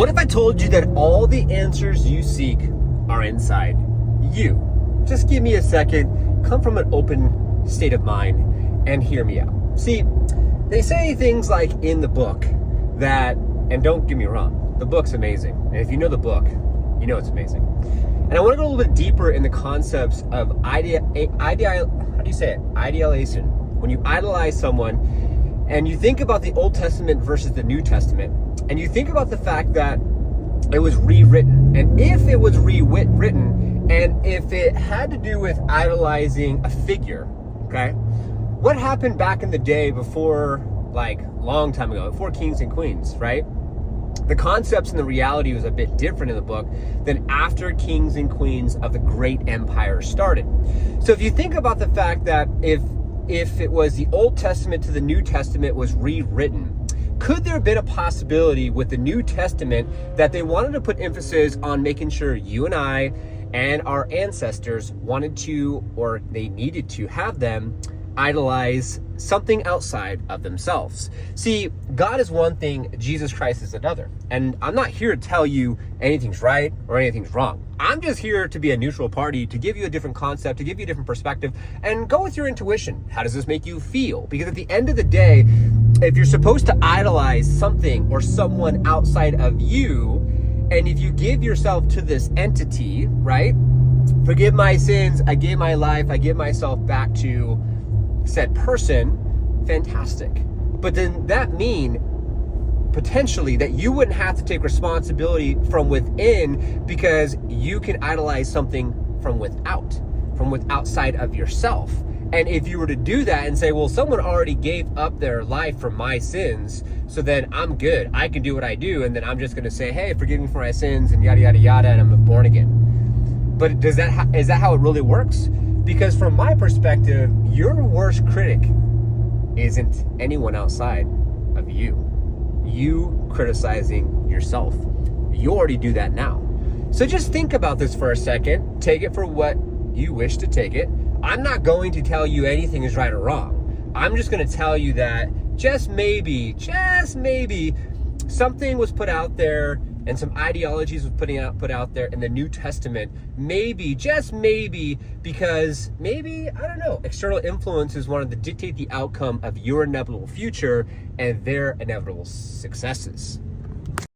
What if I told you that all the answers you seek are inside you? Just give me a second, come from an open state of mind, and hear me out. See, they say things like in the book that, and don't get me wrong, the book's amazing. And if you know the book, you know it's amazing. And I want to go a little bit deeper in the concepts of idealization. When you idolize someone and you think about the Old Testament versus the New Testament, and you think about the fact that it was rewritten, and if it was rewritten, and if it had to do with idolizing a figure, okay? What happened back in the day before, like long time ago, before kings and queens, right? The concepts and the reality was a bit different in the book than after kings and queens of the great empire started. So if you think about the fact that if it was the Old Testament to the New Testament was rewritten, could there have been a possibility with the New Testament that they wanted to put emphasis on making sure you and I and our ancestors wanted to, or they needed to have them idolize something outside of themselves? See, God is one thing, Jesus Christ is another. And I'm not here to tell you anything's right or anything's wrong. I'm just here to be a neutral party, to give you a different concept, to give you a different perspective, and go with your intuition. How does this make you feel? Because at the end of the day, if you're supposed to idolize something or someone outside of you, and if you give yourself to this entity, right? Forgive my sins, I gave my life, I give myself back to said person, fantastic. But then that mean potentially that you wouldn't have to take responsibility from within, because you can idolize something from outside of yourself. And if you were to do that and say, well, someone already gave up their life for my sins, so then I'm good, I can do what I do, and then I'm just going to say, hey, forgive me for my sins, and yada yada yada, and I'm born again. But is that how it really works? Because from my perspective, your worst critic isn't anyone outside of you. You criticizing yourself. You already do that now. So just think about this for a second. Take it for what you wish to take it. I'm not going to tell you anything is right or wrong. I'm just going to tell you that just maybe, something was put out there and some ideologies was put out there in the New Testament, maybe, just maybe, because maybe, I don't know, external influences wanted to dictate the outcome of your inevitable future and their inevitable successes.